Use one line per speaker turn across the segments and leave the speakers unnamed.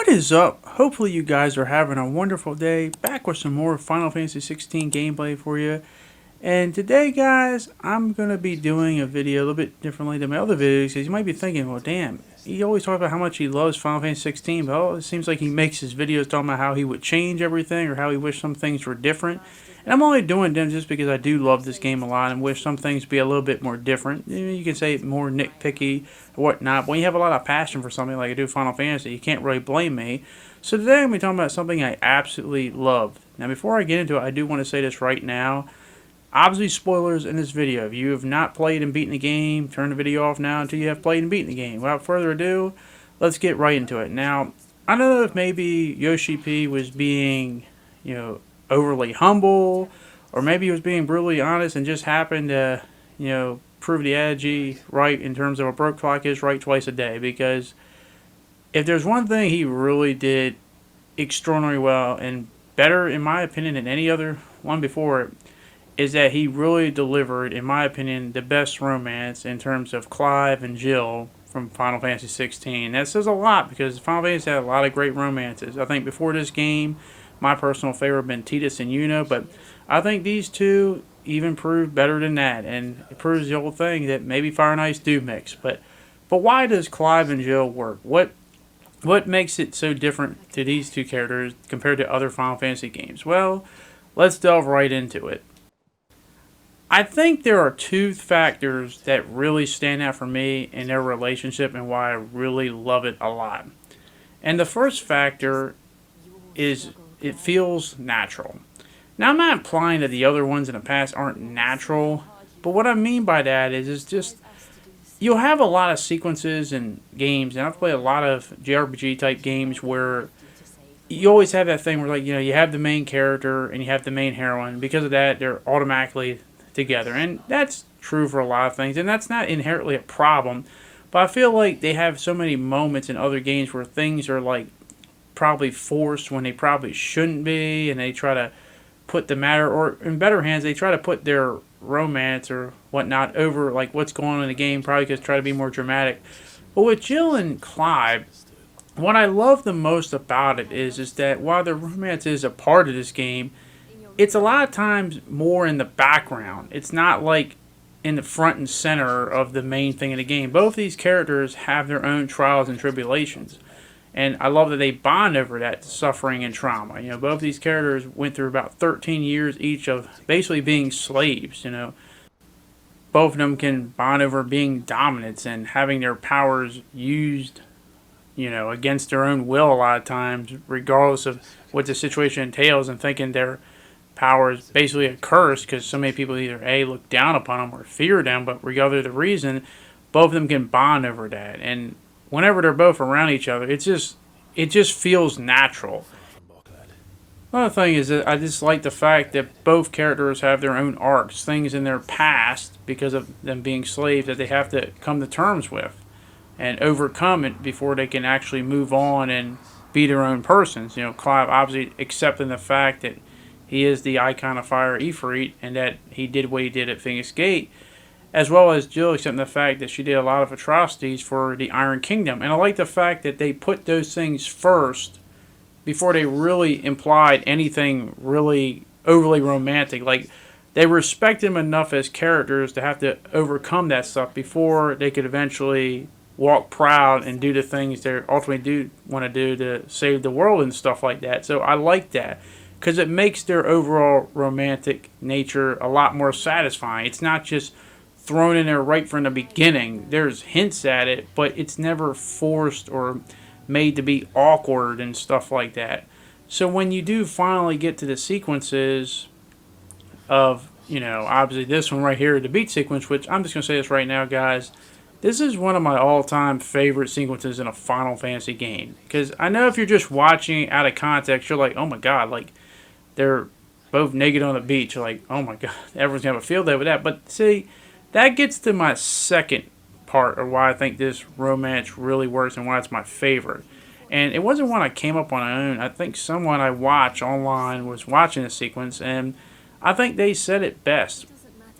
What is up? Hopefully you guys are having a wonderful day. Back with some more Final Fantasy 16 gameplay for you. And today, guys, I'm going to be doing a video a little bit differently than my other videos. Because you might be thinking, well, damn, he always talks about how much he loves Final Fantasy 16. But it seems like he makes his videos talking about how he would change everything or how he wished some things were different. And I'm only doing them just because I do love this game a lot and wish some things be a little bit more different. You can say more nitpicky or whatnot. But when you have a lot of passion for something like I do Final Fantasy, you can't really blame me. So today I'm going to be talking about something I absolutely love. Now before I get into it, I do want to say this right now. Obviously, spoilers in this video. If you have not played and beaten the game, turn the video off now until you have played and beaten the game. Without further ado, let's get right into it. Now, I don't know if maybe Yoshi P was being, overly humble, or maybe he was being brutally honest and just happened to, prove the adage right in terms of a broke clock is right twice a day. Because if there's one thing he really did extraordinarily well, and better in my opinion than any other one before it, is that he really delivered, in my opinion, the best romance in terms of Clive and Jill from Final Fantasy 16. That says a lot because Final Fantasy had a lot of great romances. I think before this game, my personal favorite had been Tidus and Yuna, but I think these two even proved better than that, and it proves the whole thing that maybe Fire and Ice do mix. But why does Clive and Jill work? What makes it so different to these two characters compared to other Final Fantasy games? Well, let's delve right into it. I think there are two factors that really stand out for me in their relationship and why I really love it a lot. And the first factor is it feels natural. Now, I'm not implying that the other ones in the past aren't natural, but what I mean by that is just you'll have a lot of sequences in games, and I've played a lot of JRPG type games where you always have that thing where, you have the main character and you have the main heroine. Because of that, they're automatically together, and that's true for a lot of things, and that's not inherently a problem, but I feel like they have so many moments in other games where things are probably forced when they probably shouldn't be, and they try to put the matter, or in better hands, they try to put their romance or whatnot over what's going on in the game, probably because try to be more dramatic. But with Jill and Clive, what I love the most about it is that while the romance is a part of this game, it's a lot of times more in the background. It's not in the front and center of the main thing in the game. Both these characters have their own trials and tribulations. And I love that they bond over that suffering and trauma. Both these characters went through about 13 years each of basically being slaves. Both of them can bond over being dominants and having their powers used, against their own will a lot of times, regardless of what the situation entails, and thinking their power is basically a curse because so many people either A, look down upon them or fear them, but regardless of the reason, both of them can bond over that. And whenever they're both around each other, it just feels natural. Another thing is that I just like the fact that both characters have their own arcs, things in their past because of them being slaves that they have to come to terms with and overcome it before they can actually move on and be their own persons. Clive obviously accepting the fact that he is the icon of fire Ifrit, and that he did what he did at Phoenix Gate, as well as Jill accepting the fact that she did a lot of atrocities for the Iron Kingdom. And I like the fact that they put those things first before they really implied anything really overly romantic. They respected them enough as characters to have to overcome that stuff before they could eventually walk proud and do the things they ultimately do want to do to save the world and stuff like that. So I like that, because it makes their overall romantic nature a lot more satisfying. It's not just thrown in there right from the beginning. There's hints at it, but it's never forced or made to be awkward and stuff like that. So when you do finally get to the sequences of, obviously this one right here, the beat sequence, which I'm just going to say this right now, guys, this is one of my all-time favorite sequences in a Final Fantasy game. Because I know if you're just watching out of context, you're like, oh my god, they're both naked on the beach. You're like, oh my god, everyone's going to have a field day with that. But see, that gets to my second part of why I think this romance really works and why it's my favorite. And it wasn't one I came up on my own. I think someone I watch online was watching the sequence, and I think they said it best.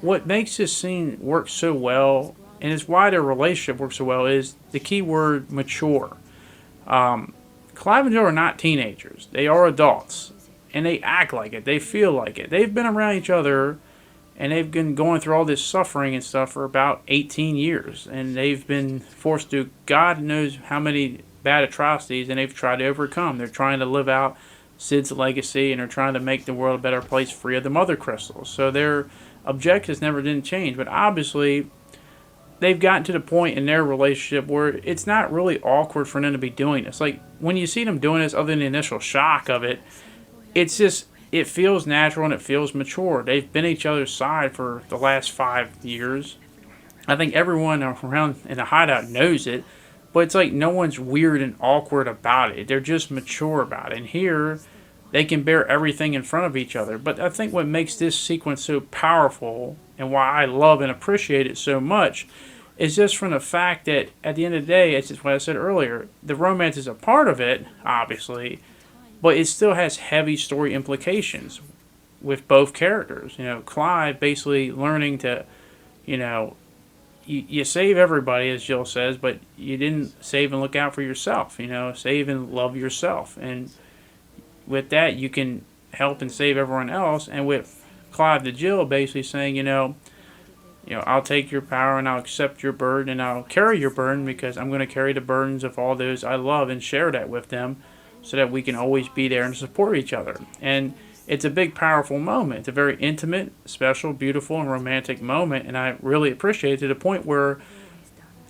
What makes this scene work so well, and it's why their relationship works so well, is the key word mature. Clive and Jill are not teenagers. They are adults. And they act like it. They feel like it. They've been around each other and they've been going through all this suffering and stuff for about 18 years. And they've been forced to God knows how many bad atrocities, and they've tried to overcome. They're trying to live out Sid's legacy, and they're trying to make the world a better place free of the mother crystals. So their objectives never didn't change. But obviously, they've gotten to the point in their relationship where it's not really awkward for them to be doing this. Like, when you see them doing this, other than the initial shock of it, it's just, it feels natural and it feels mature. They've been each other's side for the last 5 years. I think everyone around in the hideout knows it, but it's like no one's weird and awkward about it. They're just mature about it. And here, they can bear everything in front of each other. But I think what makes this sequence so powerful and why I love and appreciate it so much is just from the fact that at the end of the day, it's just what I said earlier, the romance is a part of it, obviously, but it still has heavy story implications with both characters. You know, Clive basically learning to, you know, you save everybody, as Jill says, but you didn't save and look out for yourself. You know, save and love yourself. And with that, you can help and save everyone else. And with Clive to Jill basically saying, you know, I'll take your power and I'll accept your burden and I'll carry your burden because I'm going to carry the burdens of all those I love and share that with them so that we can always be there and support each other. And it's a big, powerful moment. It's a very intimate, special, beautiful, and romantic moment, and I really appreciate it to the point where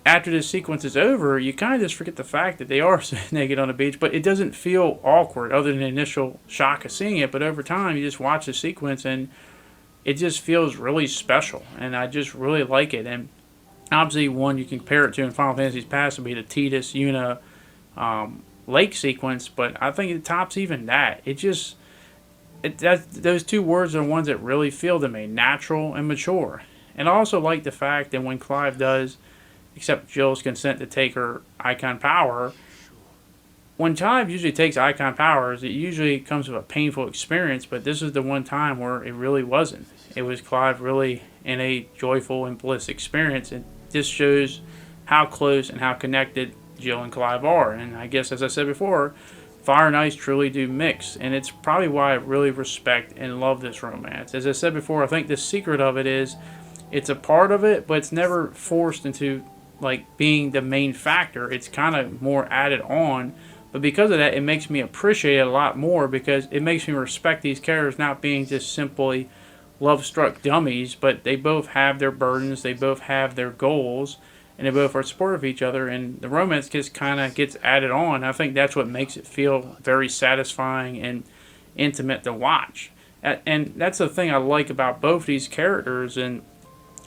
after this sequence is over, you kind of just forget the fact that they are naked on the beach, but it doesn't feel awkward other than the initial shock of seeing it, but over time, you just watch the sequence, and it just feels really special, and I just really like it. And obviously, one you can compare it to in Final Fantasy's past would be the Tidus Yuna lake sequence, but I think it tops even that. Those two words are ones that really feel to me, natural and mature. And I also like the fact that when Clive does accept Jill's consent to take her icon power, when Clive usually takes icon powers, it usually comes with a painful experience, but this is the one time where it really wasn't. It was Clive really in a joyful and bliss experience, and this shows how close and how connected Jill and Clive are. And I guess, as I said before, Fire and Ice truly do mix, and it's probably why I really respect and love this romance. As I said before, I think the secret of it is it's a part of it, but it's never forced into like being the main factor. It's kind of more added on, but because of that, it makes me appreciate it a lot more because it makes me respect these characters not being just simply love-struck dummies, but they both have their burdens, they both have their goals, and they both are supportive of each other, and the romance just kind of gets added on. I think that's what makes it feel very satisfying and intimate to watch. And that's the thing I like about both these characters, and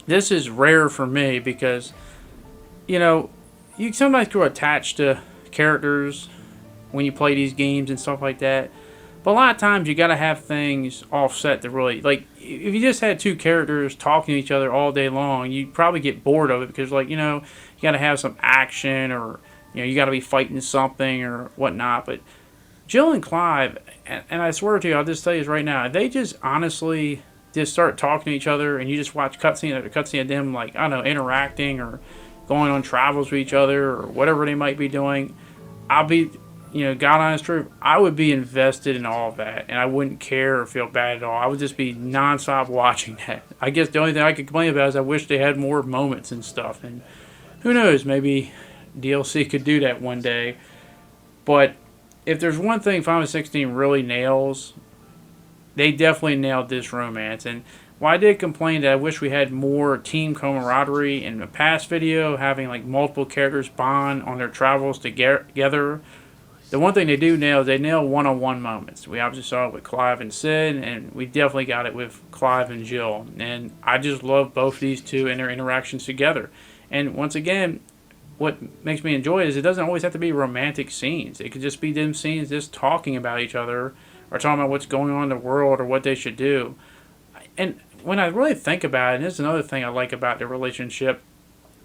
this is rare for me because, you sometimes grow attached to characters when you play these games and stuff like that. But a lot of times you got to have things offset to really, like, if you just had two characters talking to each other all day long, you'd probably get bored of it because, like, you got to have some action or, you got to be fighting something or whatnot. But Jill and Clive, and I swear to you, I'll just tell you this right now, they just honestly just start talking to each other and you just watch cutscene after cutscene of them, like, I don't know, interacting or going on travels with each other or whatever they might be doing. I'll be... God honest truth, I would be invested in all of that, and I wouldn't care or feel bad at all. I would just be nonstop watching that. I guess the only thing I could complain about is I wish they had more moments and stuff, and who knows, maybe DLC could do that one day. But if there's one thing Final Fantasy 16 really nails, they definitely nailed this romance. And while I did complain that I wish we had more team camaraderie in the past video, having like multiple characters bond on their travels together, the one thing they do nail is they nail one-on-one moments. We obviously saw it with Clive and Sid, and we definitely got it with Clive and Jill. And I just love both these two and their interactions together. And once again, what makes me enjoy it is it doesn't always have to be romantic scenes. It could just be them scenes just talking about each other or talking about what's going on in the world or what they should do. And when I really think about it, and this is another thing I like about their relationship,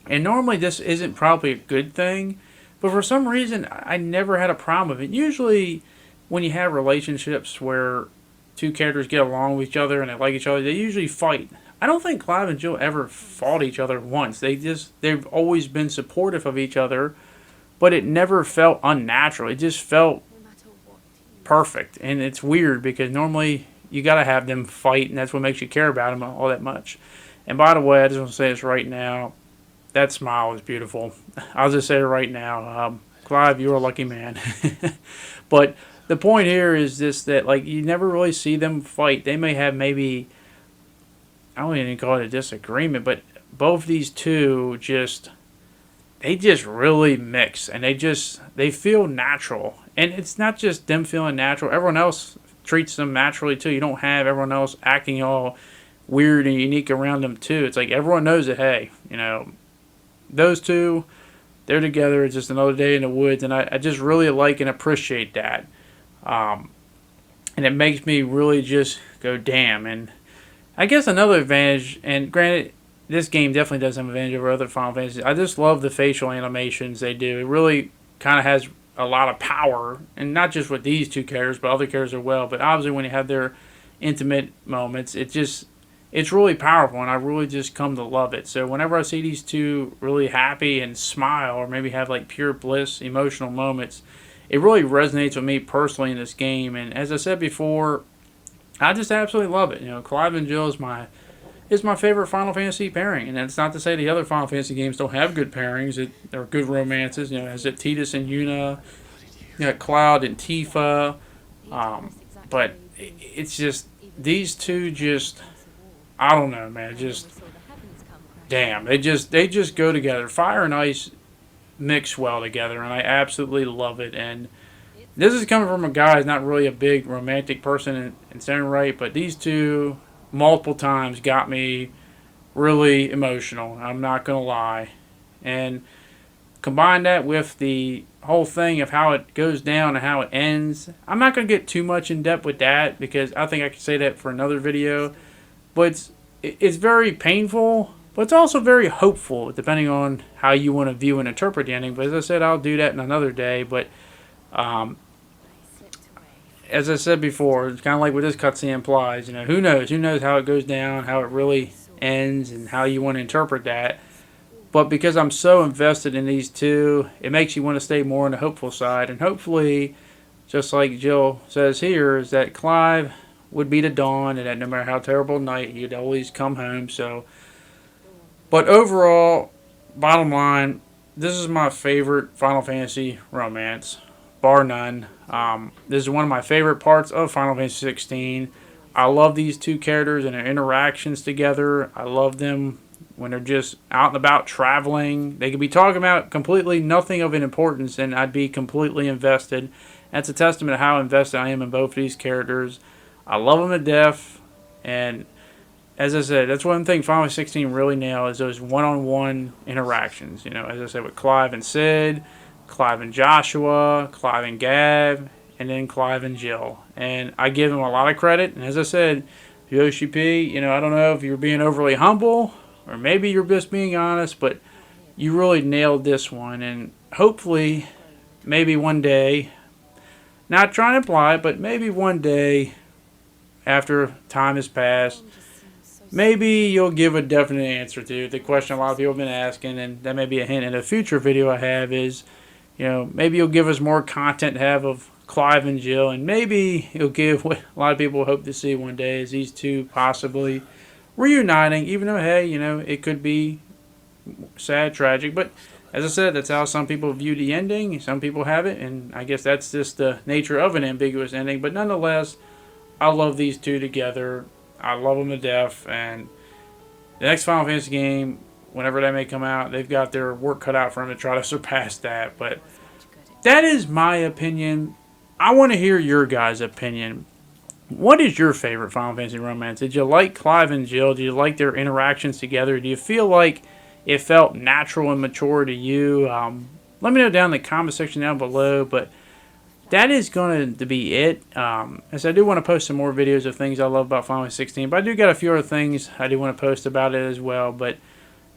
and normally this isn't probably a good thing, but for some reason, I never had a problem with it. Usually, when you have relationships where two characters get along with each other and they like each other, they usually fight. I don't think Clive and Jill ever fought each other once. They've always been supportive of each other. but it never felt unnatural. It just felt perfect. And it's weird because normally you got to have them fight, and that's what makes you care about them all that much. And by the way, I just want to say this right now. That smile is beautiful. I'll just say it right now. Clive, you're a lucky man. But the point here is this, that like you never really see them fight. They may have maybe, I don't even call it a disagreement, but both these two they just really mix, and they feel natural. And it's not just them feeling natural. Everyone else treats them naturally too. You don't have everyone else acting all weird and unique around them too. It's like everyone knows that, hey, those two, they're together. It's just another day in the woods, and I just really like and appreciate that. And it makes me really just go, damn. And I guess another advantage, and granted, this game definitely does have an advantage over other Final Fantasies. I just love the facial animations they do. It really kind of has a lot of power, and not just with these two characters, but other characters as well. But obviously, when you have their intimate moments, it's really powerful, and I really just come to love it. So whenever I see these two really happy and smile, or maybe have like pure bliss emotional moments, it really resonates with me personally in this game. And as I said before, I just absolutely love it. Clive and Jill is my favorite Final Fantasy pairing, and that's not to say the other Final Fantasy games don't have good pairings. They're good romances. As it Tidus and Yuna, you got Cloud and Tifa, but it's just these two just. I don't know, man. Just damn, they just go together. Fire and ice mix well together, and I absolutely love it. And this is coming from a guy who's not really a big romantic person in saying right, but these two multiple times got me really emotional. I'm not gonna lie, and combine that with the whole thing of how it goes down and how it ends. I'm not gonna get too much in depth with that because I think I could say that for another video. But it's very painful, but it's also very hopeful, depending on how you want to view and interpret the ending. But as I said, I'll do that in another day. But as I said before, it's kind of like what this cutscene implies. Who knows? Who knows how it goes down, how it really ends, and how you want to interpret that. But because I'm so invested in these two, it makes you want to stay more on the hopeful side. And hopefully, just like Jill says here, is that Clive would be the dawn, and that no matter how terrible night, he'd always come home. But overall, bottom line, this is my favorite Final Fantasy romance, bar none. This is one of my favorite parts of Final Fantasy 16. I love these two characters and their interactions together. I love them when they're just out and about traveling. They could be talking about completely nothing of an importance, and I'd be completely invested. That's a testament to how invested I am in both of these characters. I love them to death, and as I said, that's one thing Final Fantasy 16 really nailed is those one-on-one interactions. As I said, with Clive and Sid, Clive and Joshua, Clive and Gav, and then Clive and Jill. And I give them a lot of credit, and as I said, Yoshi P, I don't know if you're being overly humble, or maybe you're just being honest, but you really nailed this one, and hopefully, maybe one day, not trying to imply, but maybe one day, after time has passed, maybe you'll give a definite answer to the question a lot of people have been asking, and that may be a hint in a future video I have is, maybe you'll give us more content to have of Clive and Jill, and maybe you'll give what a lot of people hope to see one day is these two possibly reuniting, even though, hey, it could be sad, tragic, but as I said, that's how some people view the ending, some people have it, and I guess that's just the nature of an ambiguous ending, but nonetheless, I love these two together. I love them to death. And the next Final Fantasy game, whenever that may come out, they've got their work cut out for them to try to surpass that. But that is my opinion. I want to hear your guys' opinion. What is your favorite Final Fantasy romance? Did you like Clive and Jill? Did you like their interactions together? Do you feel like it felt natural and mature to you? Let me know down in the comment section down below. But that is going to be it. As I do want to post some more videos of things I love about Final Fantasy 16, but I do got a few other things I do want to post about it as well. But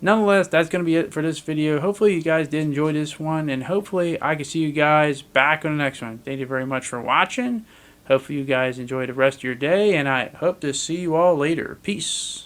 nonetheless, that's going to be it for this video. Hopefully you guys did enjoy this one, and hopefully I can see you guys back on the next one. Thank you very much for watching. Hopefully you guys enjoy the rest of your day, and I hope to see you all later. Peace.